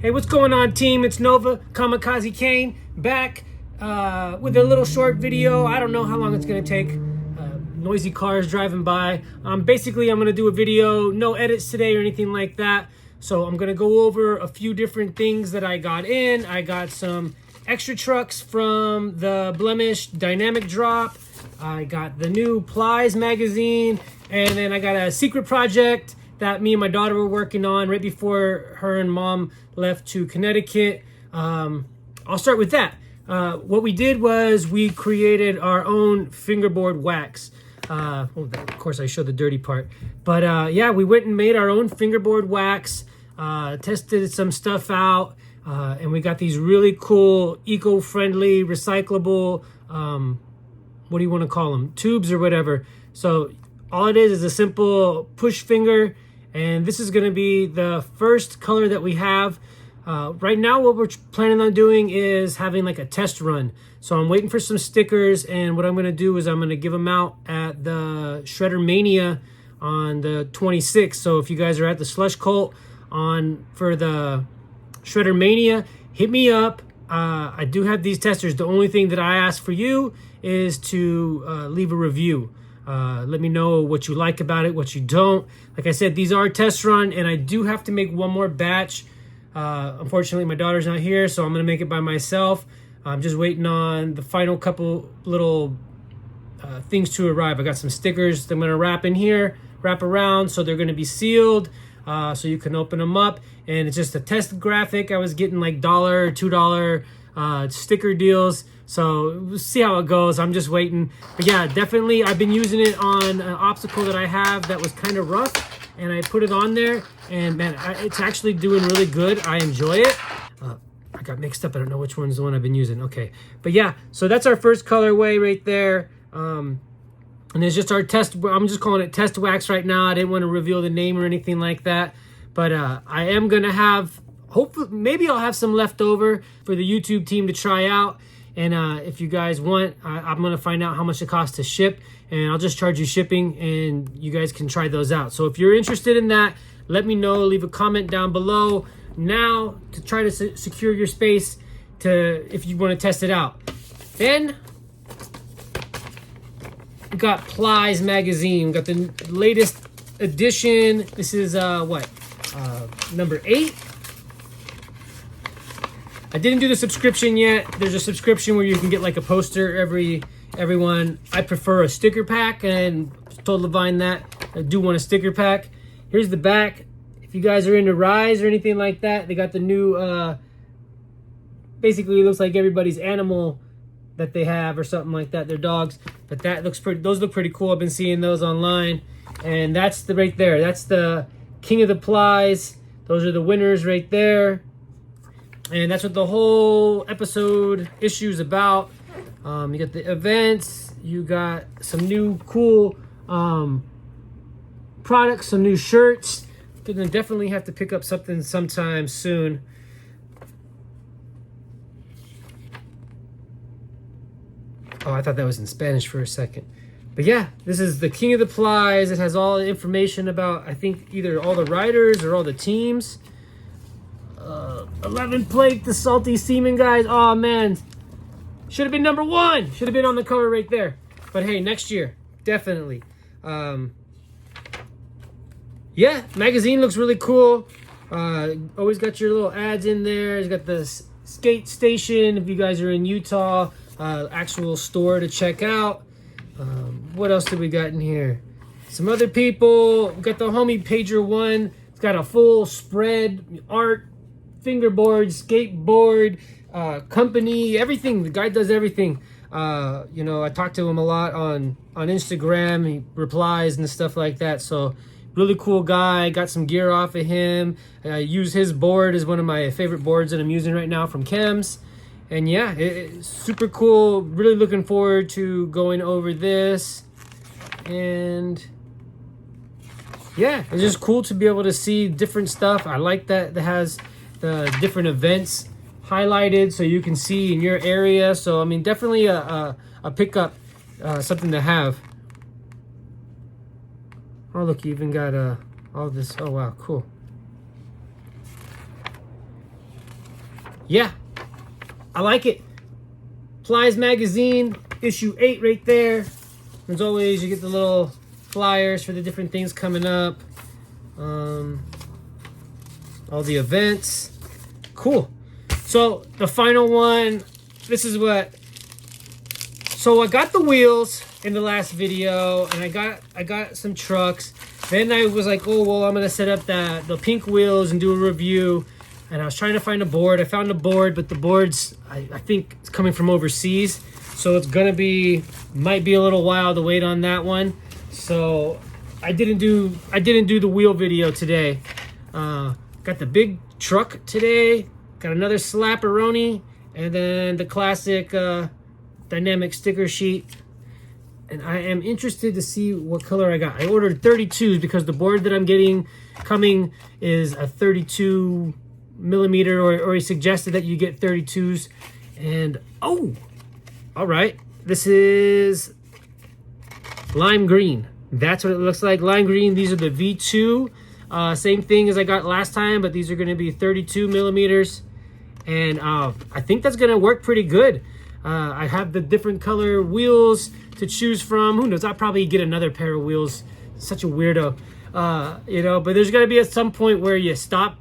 Hey, what's going on, team? It's Nova Kamikaze Kane back with a little short video. I don't know how long it's going to take. Noisy cars driving by. Basically, I'm going to do a video, no edits today or anything like that. So I'm going to go over a few different things that I got in. I got some extra trucks from the Blemish Dynamic Drop. I got the new Plies magazine. And then I got a secret project that me and my daughter were working on right before her and mom left to Connecticut. I'll start with that. What we did was we created our own fingerboard wax. Well, of course, I showed the dirty part. But yeah, we went and made our own fingerboard wax, tested some stuff out, and we got these really cool, eco-friendly, recyclable, what do you want to call them? Tubes or whatever. So all it is a simple push finger. And this is going to be the first color that we have. Right now, what we're planning on doing is having like a test run. So I'm waiting for some stickers, and what I'm going to do is I'm going to give them out at the Shredder Mania on the 26th. So if you guys are at the Slush Cult for the Shredder Mania, hit me up. I do have these testers. The only thing that I ask for you is to leave a review. Let me know what you like about it, what you don't. Like I said, these are a test run, and I do have to make one more batch. Unfortunately, my daughter's not here, so I'm going to make it by myself. I'm just waiting on the final couple little things to arrive. I got some stickers that I'm going to wrap in here, wrap around, so they're going to be sealed, so you can open them up. And it's just a test graphic. I was getting like $1, $2 sticker deals. So we'll see how it goes. I'm just waiting. But yeah, definitely I've been using it on an obstacle that I have that was kind of rough. And I put it on there. And man, it's actually doing really good. I enjoy it. I got mixed up. I don't know which one's the one I've been using. Okay. But yeah, so that's our first colorway right there. And it's just our test. I'm just calling it test wax right now. I didn't want to reveal the name or anything like that. But I am going to have, hopefully, maybe I'll have some left over for the YouTube team to try out. And if you guys want, I'm going to find out how much it costs to ship. And I'll just charge you shipping, and you guys can try those out. So if you're interested in that, let me know. Leave a comment down below now to try to secure your space if you want to test it out. Then we got Plies magazine. We got the latest edition. This is number 8. I didn't do the subscription yet. There's a subscription where you can get like a poster everyone. I prefer a sticker pack, and told Levine that I do want a sticker pack. Here's the back. If you guys are into Rise or anything like that, they got the new, basically it looks like everybody's animal that they have or something like that, their dogs. But that looks pretty, those look pretty cool. I've been seeing those online. And that's right there. That's the King of the Plies. Those are the winners right there. And that's what the whole issue is about. You got the events. You got some new cool products, some new shirts. Gonna definitely have to pick up something sometime soon. Oh, I thought that was in Spanish for a second. But yeah, this is the King of the Plies. It has all the information about, I think, either all the riders or all the teams. 11 plate, the Salty Seaman guys. Oh man, should have been number 1. Should have been on the cover right there. But hey, next year, definitely. Yeah, magazine looks really cool. Always got your little ads in there. It's got the skate station if you guys are in Utah. Actual store to check out. What else did we got in here? Some other people. We got the homie Pager 1. It's got a full spread, art, fingerboard, skateboard, company, everything. The guy does everything. You know, I talk to him a lot on Instagram. He replies and stuff like that. So really cool guy. Got some gear off of him. I use his board as one of my favorite boards that I'm using right now from Chems. And yeah, it's super cool. Really looking forward to going over this. And yeah, it's just cool to be able to see different stuff. I like that it has the different events highlighted so you can see in your area. So I mean, definitely a pickup, something to have. Oh look, you even got all this. Oh wow, cool. yeah, I like it. Flies Magazine, issue 8 right there. As always, you get the little flyers for the different things coming up. All the events. Cool. So the final one, this is what... So I got the wheels in the last video, and I got some trucks. Then I was like, oh, well, I'm going to set up the pink wheels and do a review. And I was trying to find a board. I found a board, but the board's, I think it's coming from overseas. So it's going to be, might be a little while to wait on that one. So I didn't do the wheel video today. Got the big truck today. Got another slapperoni. And then the classic dynamic sticker sheet. And I am interested to see what color I got. I ordered 32s because the board that I'm getting coming is a 32 millimeter, or he suggested that you get 32s. And oh, all right, this is lime green. That's what it looks like, lime green. These are the V2, same thing as I got last time, but these are going to be 32 millimeters. And I think that's going to work pretty good. I have the different color wheels to choose from. Who knows, I'll probably get another pair of wheels. Such a weirdo, you know, but there's got to be at some point where you stop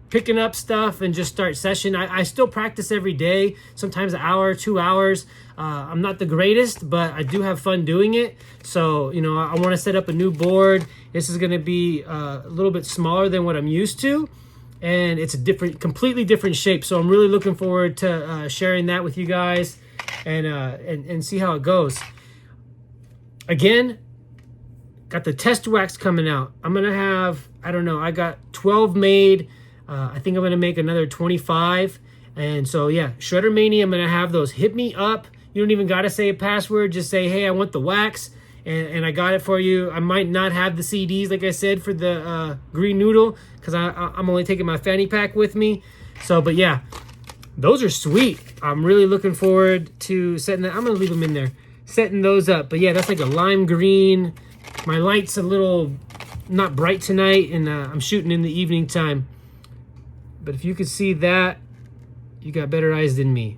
picking up stuff and just start session. I still practice every day, sometimes an hour, 2 hours. I'm not the greatest, but I do have fun doing it. So, you know, I want to set up a new board. This is going to be a little bit smaller than what I'm used to. And it's a different, completely different shape. So I'm really looking forward to sharing that with you guys and see how it goes. Again, got the test wax coming out. I'm going to have, I don't know, I got 12 made. I think I'm going to make another 25. And so, yeah, Shredder Mania, I'm going to have those. Hit me up. You don't even got to say a password. Just say, hey, I want the wax. And I got it for you. I might not have the CDs, like I said, for the green noodle, because I'm only taking my fanny pack with me. So, but yeah, those are sweet. I'm really looking forward to setting that. I'm going to leave them in there, setting those up. But yeah, that's like a lime green. My light's a little not bright tonight, and I'm shooting in the evening time. But if you could see that, you got better eyes than me.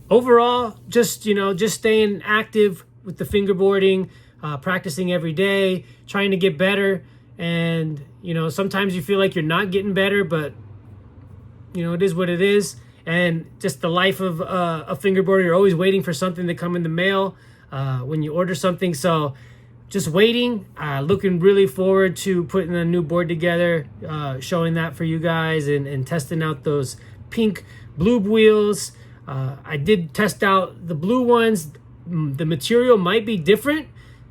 Overall, just, you know, just staying active with the fingerboarding, practicing every day, trying to get better. And, you know, sometimes you feel like you're not getting better, but, you know, it is what it is. And just the life of a fingerboarder, you're always waiting for something to come in the mail when you order something. So just waiting, looking really forward to putting a new board together, showing that for you guys, and testing out those pink blue wheels. I did test out the blue ones. The material might be different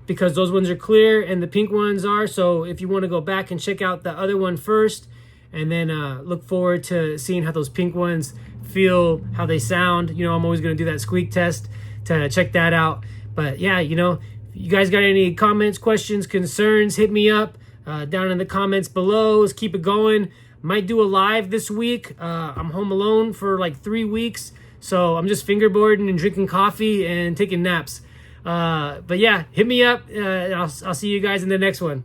because those ones are clear and the pink ones are. So if you want to go back and check out the other one first, and then look forward to seeing how those pink ones feel, how they sound. You know, I'm always going to do that squeak test to check that out. But yeah, you know, if you guys got any comments, questions, concerns, hit me up down in the comments below. Let's keep it going. Might do a live this week. I'm home alone for like 3 weeks. So I'm just fingerboarding and drinking coffee and taking naps. But yeah, hit me up. I'll see you guys in the next one.